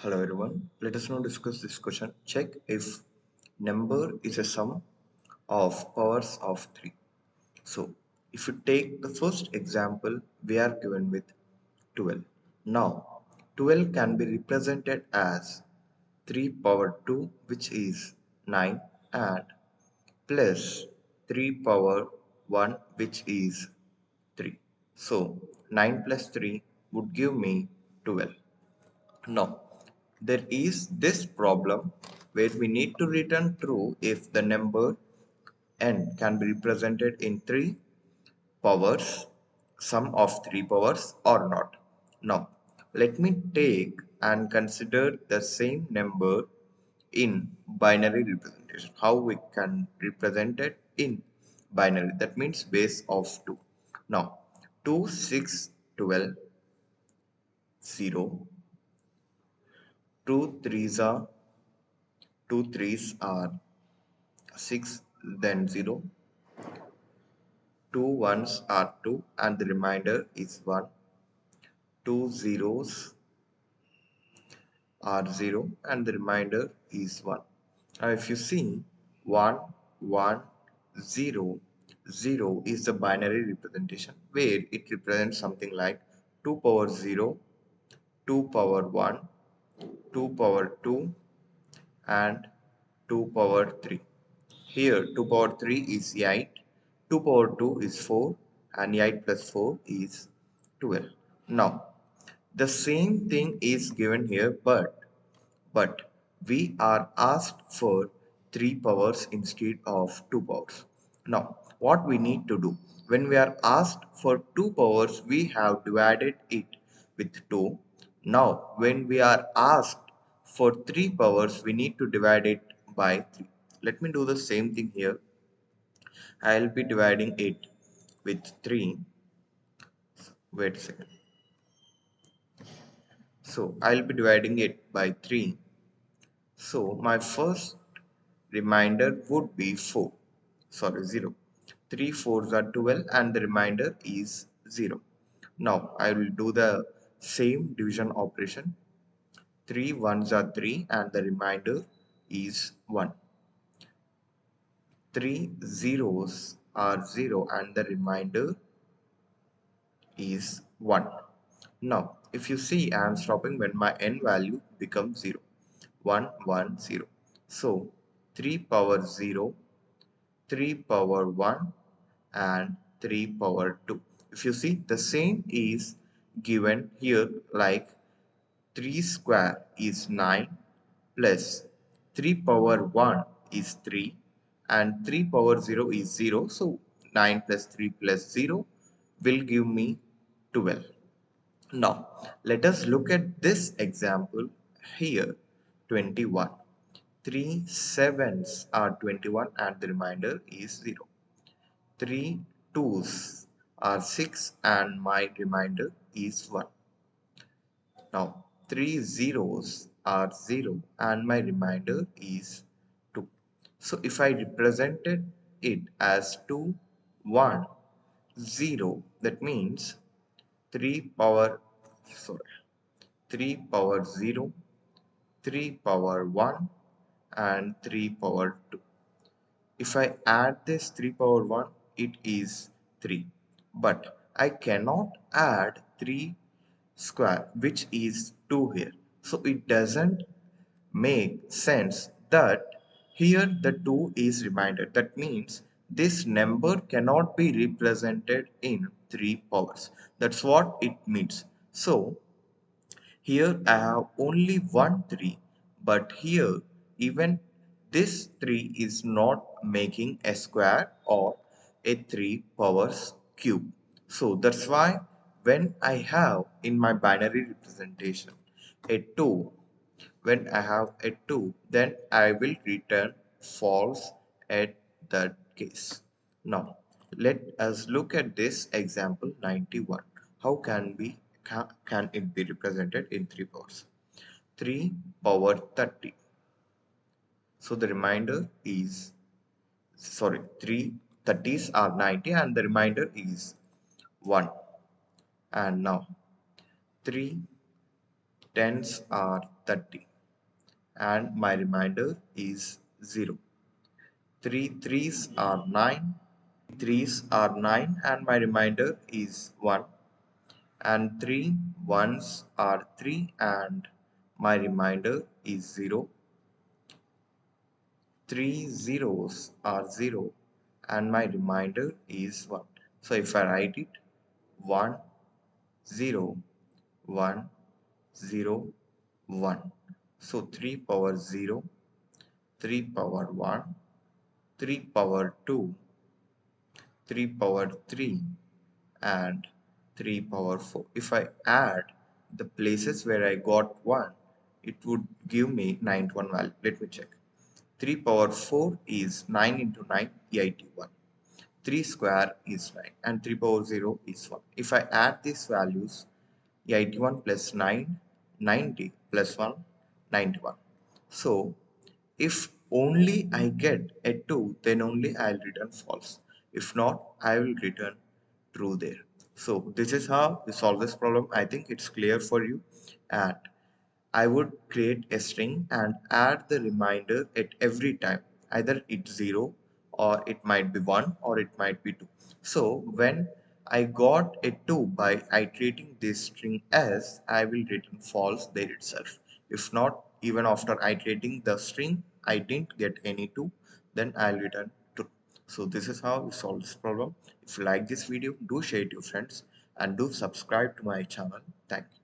Hello everyone, let us now discuss this question. Check if number is a sum of powers of 3. So, if you take the first example, we are given with 12. Now, 12 can be represented as 3 power 2, which is 9, and plus 3 power 1, which is 3. So, 9 plus 3 would give me 12. Now, there is this problem where we need to return true if the number n can be represented in 3 powers, sum of 3 powers or not. Now, let me take and consider the same number in binary representation. How we can represent it in binary? That means base of 2. Now, 2, 6, 12, 0, 2 threes are 2 threes are 6, then 0, 2 ones are 2, and the remainder is 1, 2 zeros are 0, and the remainder is 1. Now if you see 1, 1, 0, 0 is the binary representation where it represents something like 2 power 0, 2 power 1, 2 power 2, and 2 power 3. Here 2 power 3 is 8, 2 power 2 is 4, and 8 plus 4 is 12. Now the same thing is given here, but we are asked for 3 powers instead of 2 powers. Now what we need to do, when we are asked for 2 powers, we have divided it with 2. Now when we are asked for 3 powers, we need to divide it by 3. Let me do the same thing here. I'll be dividing it with 3. Wait a second. So I'll be dividing it by 3. So my first remainder would be 4. Sorry, 0. 3 fours are 12 and the remainder is 0. Now I will do the same division operation. 3 ones are 3 and the remainder is 1. 3 zeros are 0 and the remainder is 1. Now, if you see, I am stopping when my n value becomes 0. 1, 1, 0. So, 3 power 0, 3 power 1, and 3 power 2. If you see, the same is given here, like 3 square is 9 plus 3 power 1 is 3 and 3 power 0 is 0. So 9 plus 3 plus 0 will give me 12. Now let us look at this example here. 21. 3 sevens are 21 and the remainder is 0. 3 twos are 6 and my remainder is 1. Now 3 zeros are 0 and my remainder is 2. So if I represented it as 2, 1, 0, that means 3 power 3 power 0, 3 power 1, and 3 power 2. If I add this 3 power 1, it is 3. But I cannot add 3 square, which is 2 here. So it doesn't make sense that here the 2 is remainder. That means this number cannot be represented in 3 powers. That's what it means. So here I have only one 3, but here even this 3 is not making a square or a 3 powers cube. So that's why when I have in my binary representation a 2, when I have a 2, then I will return false at that case. Now let us look at this example 91. How can it be represented in 3 powers? 3 power 30. So the remainder is, 3 30s are 90 and the remainder is 1. And now 3 10s are 30 and my remainder is 0. 3 threes are 9. Threes are 9 and my remainder is 1. And 3 ones are 3 and my remainder is 0. 3 zeros are 0 and my remainder is 1. So if I write it 1 0 1 0 1. So 3 power 0, 3 power 1, 3 power 2, 3 power 3 and 3 power 4. If I add the places where I got 1, it would give me 91 value. Let me check. 3 power 4 is 9 into 9, 81. 3 square is 9 and 3 power 0 is 1. If I add these values, 81 plus 9, 90 plus 1, 91. So if only I get a 2, then only I'll return false. If not, I will return true there. So this is how we solve this problem. I think it's clear for you. And I would create a string and add the reminder at every time. Either it's 0 or it might be 1 or it might be 2. So when I got a 2 by iterating this string s, I will return false there itself. If not, even after iterating the string, I didn't get any 2, then I'll return true. So this is how we solve this problem. If you like this video, do share it to your friends and do subscribe to my channel. Thank you.